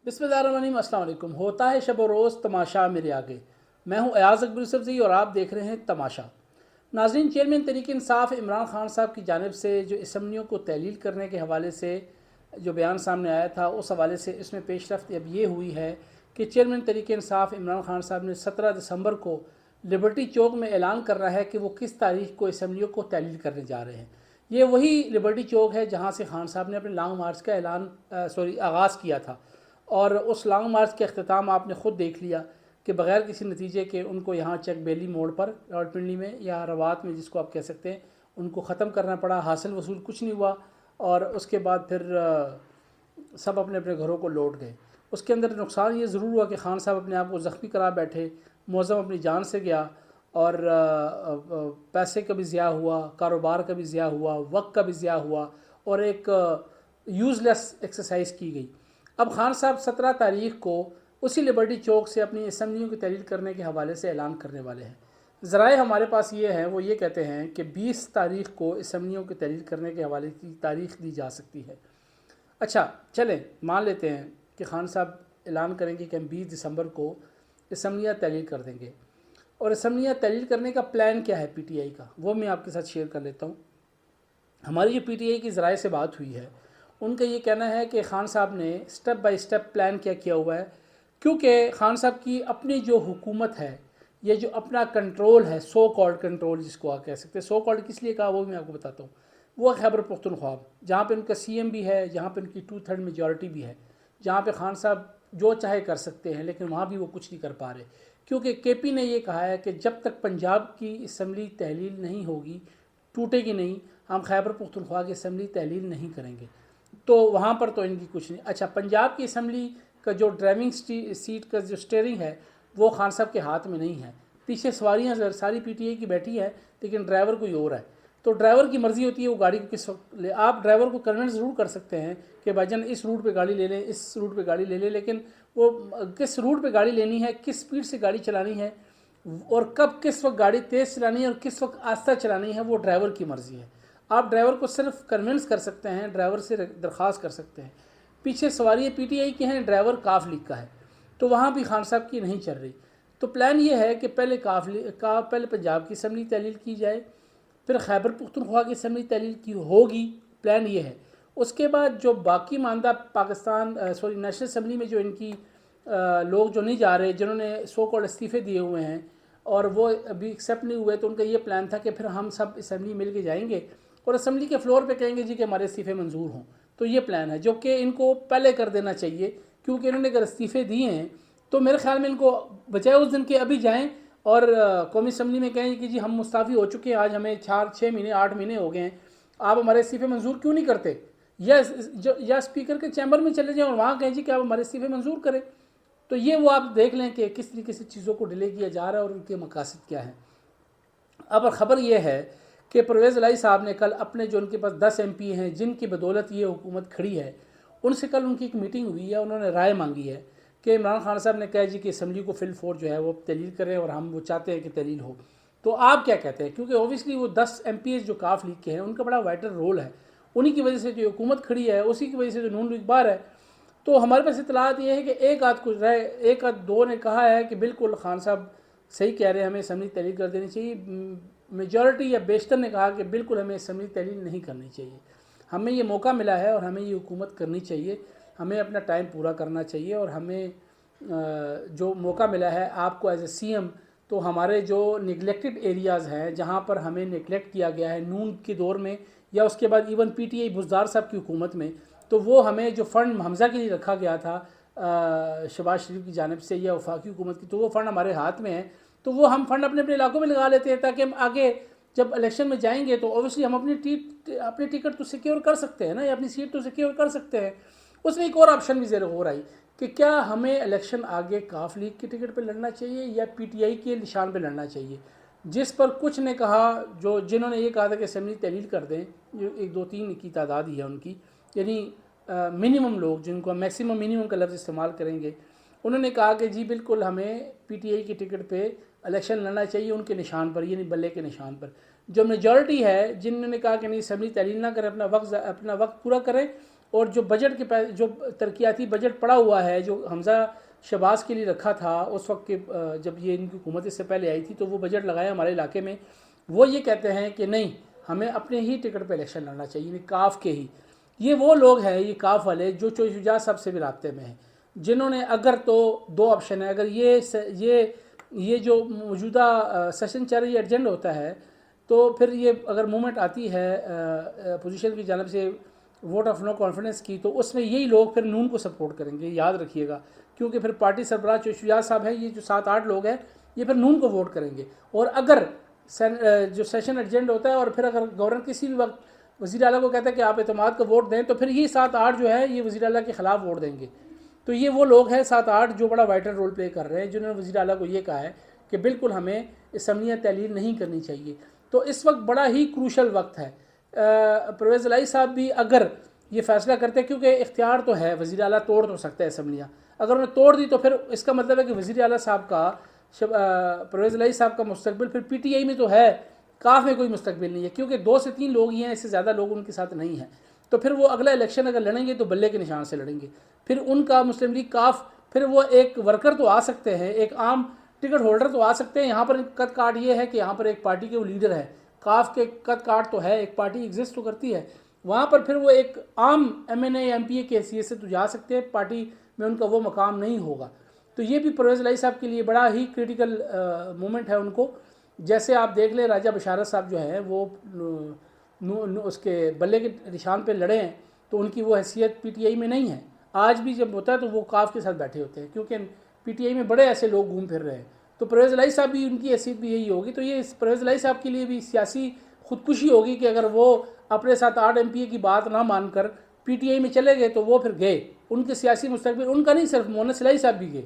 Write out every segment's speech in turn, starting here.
बिस्मिल्लाहिर्रहमानिर्रहीम। अस्सलाम वालेकुम। होता है शब व रोज़ तमाशा मेरे आगे। मैं हूं अयाज अकबर यूसुफज़ई और आप देख रहे हैं तमाशा। नाज़रीन, चेयरमैन तहरीक इंसाफ इमरान खान साहब की जानिब से जो असम्बलियों को तहलील करने के हवाले से जो बयान सामने आया था, उस हवाले से इसमें पेशरफ्त अब ये हुई है कि चेयरमैन तहरीक इंसाफ इमरान खान साहब ने 17 दिसंबर को लिबर्टी चौक में ऐलान कर रहा है कि वो किस तारीख को असम्बलियों को तहलील करने जा रहे हैं। ये वही लिबर्टी चौक है जहाँ से खान साहब ने अपने लॉन्ग मार्च का आगाज़ किया था, और उस लॉन्ग मार्च के अख्ताम आपने ख़ुद देख लिया कि बग़ैर किसी नतीजे के उनको यहाँ चक बेली मोड़ पर रावलपिंडी में या रवात में, जिसको आप कह सकते हैं, उनको ख़त्म करना पड़ा। हासिल वसूल कुछ नहीं हुआ और उसके बाद फिर सब अपने अपने घरों को लौट गए। उसके अंदर नुकसान ये ज़रूर हुआ कि खान साहब अपने आप को ज़ख्मी करा बैठे, मौज़म अपनी जान से गया और पैसे का भी ज़िया हुआ, कारोबार का भी ज़िया हुआ, वक्त का भी ज़िया हुआ और एक यूज़लेस एक्सरसाइज की गई। अब खान साहब 17 तारीख को उसी लिबर्टी चौक से अपनी असम्बलियों की तहलील करने के हवाले से ऐलान करने वाले हैं। ज़राए हमारे पास ये हैं, वो ये कहते हैं कि 20 तारीख को असम्बलियों की तहलील करने के हवाले की तारीख दी जा सकती है। अच्छा चलें, मान लेते हैं कि खान साहब ऐलान करेंगे कि हम 20 दिसंबर को असम्बलियाँ तहलील कर देंगे। और असम्बलियाँ तहलील करने का प्लान क्या है PTI का, वो मैं आपके साथ शेयर कर लेता हूँ। हमारी जो PTI की ज़राए से बात हुई है, उनका ये कहना है कि खान साहब ने स्टेप बाय स्टेप प्लान क्या किया हुआ है, क्योंकि खान साहब की अपनी जो हुकूमत है, ये जो अपना कंट्रोल है, सो कॉल्ड कंट्रोल जिसको आप कह सकते हैं, सो कॉल्ड किस लिए कहा वो भी मैं आपको बताता हूँ। वो खैबर पख्तूनख्वा, जहाँ पे उनका CM भी है, जहाँ पे उनकी 2/3 मेजॉरिटी भी है, जहाँ पे खान साहब जो चाहे कर सकते हैं, लेकिन वहाँ भी वो कुछ नहीं कर पा रहे, क्योंकि KP ने ये कहा है कि जब तक पंजाब की असम्बली तहलील नहीं होगी, टूटेगी नहीं, हम खैबर पख्तूनख्वा की असम्बली तहलील नहीं करेंगे। तो वहाँ पर तो इनकी कुछ नहीं। अच्छा, पंजाब की असम्बली का जो ड्राइविंग सीट का जो स्टीयरिंग है, वो खान साहब के हाथ में नहीं है। पीछे सवारियाँ सारी PTI की बैठी है, लेकिन ड्राइवर कोई और है। तो ड्राइवर की मर्ज़ी होती है वो गाड़ी को किस वक्त ले। आप ड्राइवर को कन्विंस ज़रूर कर सकते हैं कि भाईजान इस रूट पे गाड़ी ले लें, इस रूट पे गाड़ी ले लें, लेकिन वो किस रूट पे गाड़ी लेनी है, किस स्पीड से गाड़ी चलानी है और कब किस वक्त गाड़ी तेज़ चलानी है और किस वक्त आस्ता चलानी है, वो ड्राइवर की मर्ज़ी है। आप ड्राइवर को सिर्फ कन्विंस कर सकते हैं, ड्राइवर से दरख्वास्त कर सकते हैं। पीछे सवारी PTI की हैं, ड्राइवर काफ लीग का है, तो वहाँ भी खान साहब की नहीं चल रही। तो प्लान ये है कि पहले पहले पंजाब की असम्बली तहलील की जाए, फिर खैबर पख्तूनख्वा की असम्बली तहलील की होगी, प्लान ये है। उसके बाद जो बाकी मानदा पाकिस्तान नेशनल असम्बली में जो इनकी लोग जो नहीं जा रहे, जिन्होंने सो कॉल्ड इस्तीफ़े दिए हुए हैं और वो अभी एक्सेप्ट नहीं हुए, तो उनका ये प्लान था कि फिर हम सब असम्बली मिल के जाएंगे और असम्बली के फ्लोर पे कहेंगे जी कि हमारे इस्तीफ़े मंजूर हों। तो ये प्लान है जो कि इनको पहले कर देना चाहिए, क्योंकि इन्होंने अगर इस्तीफ़े दिए हैं तो मेरे ख्याल में इनको बजाय उस दिन के अभी जाएं और कौमी असम्बली में कहें कि जी हम मुस्ताफ़ी हो चुके हैं, आज हमें 4-6 महीने 8 महीने हो गए हैं, आप हमारे इस्तीफ़े मंजूर क्यों नहीं करते, या स्पीकर के चैम्बर में चले जाएँ और वहाँ कहें जी कि आप हमारे इस्तीफ़े मंजूर करें। तो ये वो आप देख लें कि किस तरीके से चीज़ों को डिले किया जा रहा है और उनके मकासद क्या हैं। अब ख़बर यह है कि परवेज़ इलाही साहब ने कल अपने जो उनके पास 10 MP हैं, जिनकी बदौलत ये हुकूमत खड़ी है, उनसे कल उनकी एक मीटिंग हुई है। उन्होंने राय मांगी है कि इमरान खान साहब ने कहा जी कि असम्बली को फिल फोर जो है वो तहलील करें और हम वो चाहते हैं कि तहलील हो। तो आप क्या कहते हैं, क्योंकि ओबियसली वो 10 MPs जो काफ लीग के हैं, उनका बड़ा वाइटल रोल है, उन्हीं की वजह से जो हुकूमत खड़ी है, उसी की वजह से जो नून लीग बाहर है। तो हमारे पास इतलात ये है कि एक आध दो ने कहा है कि बिल्कुल खान साहब सही कह रहे हैं, हमें असम्बली तहलील कर देनी चाहिए। मेजॉरिटी या बेशतर ने कहा कि बिल्कुल हमें असम्बली तहलील नहीं करनी चाहिए, हमें ये मौका मिला है और हमें ये हुकूमत करनी चाहिए, हमें अपना टाइम पूरा करना चाहिए और हमें जो मौका मिला है आपको एज ए CM, तो हमारे जो निगलेक्टेड एरियाज़ हैं, जहाँ पर हमें निगलेक्ट किया गया है नून के दौर में या उसके बाद इवन PTI बुज़दार साहब की हुकूमत में, तो वो हमें जो फ़ंड हमज़ा के लिए रखा गया था शहबाज शरीफ की जानिब से या वफाकी हुकूमत की, तो वो फ़ंड हमारे हाथ में है। तो वो हम फ़ंड अपने अपने इलाकों में लगा लेते हैं ताकि हम आगे जब इलेक्शन में जाएंगे तो ओबियसली हम अपनी टिकट तो सिक्योर कर सकते हैं ना, या अपनी सीट तो सिक्योर कर सकते हैं। उसमें एक और ऑप्शन भी ज़ेर गौर आई कि क्या हमें इलेक्शन आगे काफ लीग की टिकट पर लड़ना चाहिए या PTI के निशान पर लड़ना चाहिए, जिस पर कुछ ने कहा, जिन्होंने ये कहा था कि असम्बली तहलील कर दें, जो 1-2-3 की तादाद ही है उनकी, यानी मिनिमम लोग जिनको मैक्सिमम मिनिमम का लफ्ज़ इस्तेमाल करेंगे, उन्होंने कहा कि जी बिल्कुल हमें PTI की टिकट पे इलेक्शन लड़ना चाहिए उनके निशान पर, यानी बल्ले के निशान पर। जो मेजॉरिटी है जिन्होंने कहा कि नहीं असम्बली तहलील ना करें, अपना वक्त पूरा करें اور جو بجٹ کے جو ترقیاتی بجٹ پڑا ہوا ہے جو حمزہ شہباز کے لیے رکھا تھا اس وقت کے جب یہ ان کی حکومت اس سے پہلے آئی تھی، تو وہ بجٹ لگایا ہمارے علاقے میں، وہ یہ کہتے ہیں کہ نہیں، ہمیں اپنے ہی ٹکٹ پہ الیکشن لڑنا چاہیے، یعنی کاف کے ہی۔ یہ وہ لوگ ہیں، یہ کاف والے جو چوئی شجاع صاحب سے بھی رابطے میں ہیں، جنہوں نے اگر تو دو آپشن ہے، اگر یہ جو موجودہ سیشن چل رہی ارجنٹ ہوتا ہے، تو پھر یہ اگر موومنٹ آتی ہے اپوزیشن کی جانب سے ووٹ آف نو کانفیڈنس کی، تو اس میں یہی لوگ پھر نون کو سپورٹ کریں گے، یاد رکھیے گا، کیونکہ پھر پارٹی سربراہ چوئی شجاع صاحب ہیں، یہ جو 7-8 لوگ ہیں یہ پھر نون کو ووٹ کریں گے۔ اور اگر جو سیشن ارجنٹ ہوتا ہے اور پھر اگر گورنر کسی بھی وقت وزیر اعلیٰ کو کہتا ہے کہ آپ اعتماد کا ووٹ دیں، تو پھر یہ 7-8 جو ہے یہ وزیر اعلیٰ کے خلاف ووٹ دیں گے۔ تو یہ وہ لوگ ہیں 7-8 جو بڑا وائٹل رول پلے کر رہے ہیں، جنہوں نے وزیر اعلیٰ کو یہ کہا ہے کہ بالکل ہمیں اسمبلیاں تحلیل نہیں کرنی چاہیے۔ تو اس وقت بڑا ہی کروشل وقت ہے۔ پرویز الہی صاحب بھی اگر یہ فیصلہ کرتے ہیں، کیونکہ اختیار تو ہے، وزیر اعلیٰ توڑ تو سکتا ہے اسمبلیاں، اگر انہوں نے توڑ دی تو پھر اس کا مطلب ہے کہ وزیر اعلیٰ صاحب کا پرویز الہی صاحب کا مستقبل پھر پی ٹی آئی میں تو ہے، کاف میں کوئی مستقبل نہیں ہے، کیونکہ 2 سے 3 لوگ ہی ہیں، اس سے زیادہ لوگ ان کے ساتھ نہیں ہیں۔ تو پھر وہ اگلا الیکشن اگر لڑیں گے تو بلے کے نشان سے لڑیں گے، پھر ان کا مسلم لیگ کاف، پھر وہ ایک ورکر تو آ سکتے ہیں، ایک عام ٹکٹ ہولڈر تو آ سکتے ہیں۔ یہاں پر قد کاٹ یہ ہے کہ یہاں پر ایک پارٹی کے وہ لیڈر ہے، کاف کے قد کاٹ تو ہے، ایک پارٹی ایگزسٹ تو کرتی ہے، وہاں پر پھر وہ ایک عام M N A M P A کی حیثیت سے تو جا سکتے ہیں، پارٹی میں ان کا وہ مقام نہیں ہوگا۔ تو یہ بھی پرویز الہی صاحب کے لیے بڑا ہی کریٹیکل مومنٹ ہے ان کو۔ جیسے آپ دیکھ لیں راجہ بشارت صاحب جو ہیں وہ اس کے بلے کے نشان پہ لڑے ہیں، تو ان کی وہ حیثیت پی ٹی آئی میں نہیں ہے۔ آج بھی جب ہوتا ہے تو وہ کاف کے ساتھ بیٹھے ہوتے ہیں، کیونکہ پی ٹی آئی میں بڑے ایسے لوگ گھوم پھر رہے ہیں۔ تو پرویز الہی صاحب بھی ان کی حیثیت بھی یہی ہوگی، تو یہ پرویز الہی صاحب کے لیے بھی سیاسی خودکشی ہوگی کہ اگر وہ اپنے ساتھ 8 ایم پی اے کی بات نہ مان کر پی ٹی آئی میں چلے گئے، تو وہ پھر گئے، ان کے سیاسی مستقبل ان کا نہیں، صرف مونس الہی صاحب بھی گئے،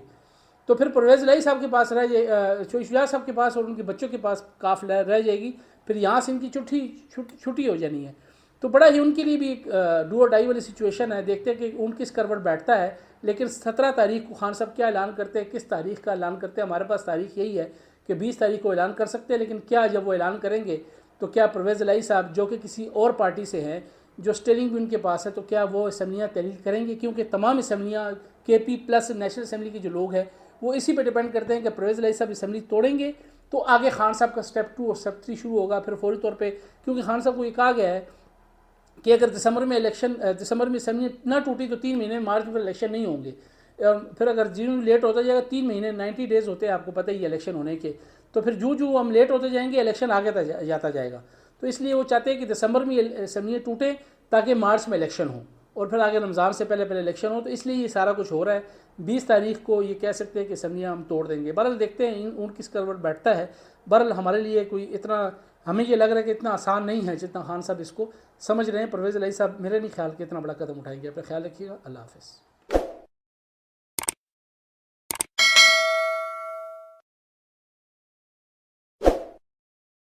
تو پھر پرویز الہی صاحب کے پاس رہ جائے، چوئی شجاع صاحب کے پاس اور ان کے بچوں کے پاس کاف رہ جائے گی، پھر یہاں سے ان کی چھٹی ہو جانی ہے۔ تو بڑا ہی ان کے لیے بھی ایک ڈو اور ڈائی والی سچویشن ہے، دیکھتے ہیں کہ ان کس کروٹ بیٹھتا ہے۔ لیکن 17 تاریخ کو خان صاحب کیا اعلان کرتے ہیں، کس تاریخ کا اعلان کرتے ہیں، ہمارے پاس تاریخ یہی ہے کہ 20 تاریخ کو اعلان کر سکتے ہیں، لیکن کیا جب وہ اعلان کریں گے تو کیا پرویز الہی صاحب جو کہ کسی اور پارٹی سے ہیں، جو اسٹیئرنگ بھی ان کے پاس ہے، تو کیا وہ اسمبلیاں تحلیل کریں گے؟ کیونکہ تمام اسمبلیاں کے پی پلس نیشنل اسمبلی کے جو لوگ ہیں وہ اسی پہ ڈیپینڈ کرتے ہیں کہ پرویز الہی صاحب اسمبلی توڑیں گے تو آگے خان صاحب کا سٹیپ 2 اور سٹیپ 3 شروع ہوگا پھر فوری طور پہ، کیونکہ خان صاحب کو یہ کہا گیا ہے کہ اگر دسمبر میں اسمبلی نہ ٹوٹی تو 3 مہینے مارچ میں الیکشن نہیں ہوں گے، پھر اگر جون لیٹ ہوتا جائے گا 3 مہینے 90 ڈیز ہوتے ہیں، آپ کو پتہ ہی ہے الیکشن ہونے کے، تو پھر جو ہم لیٹ ہوتے جائیں گے الیکشن آگے جاتا جائے گا۔ تو اس لیے وہ چاہتے ہیں کہ دسمبر میں اسمبلیاں ٹوٹیں تاکہ مارچ میں الیکشن ہو اور پھر آگے رمضان سے پہلے الیکشن ہو، تو اس لیے یہ سارا کچھ ہو رہا ہے۔ 20 تاریخ کو یہ کہہ سکتے ہیں کہ اسمبلیاں ہم توڑ دیں گے۔ بہرحال دیکھتے ہیں ان کس کروٹ بیٹھتا ہے۔ بہرحال ہمارے لیے کوئی اتنا، ہمیں یہ لگ رہا ہے کہ اتنا آسان نہیں ہے جتنا خان صاحب اس کو سمجھ رہے ہیں۔ پرویز الہی صاحب میرے نہیں خیال کہ اتنا بڑا قدم اٹھائیں گے۔ اپنا خیال رکھیے گا، اللہ حافظ۔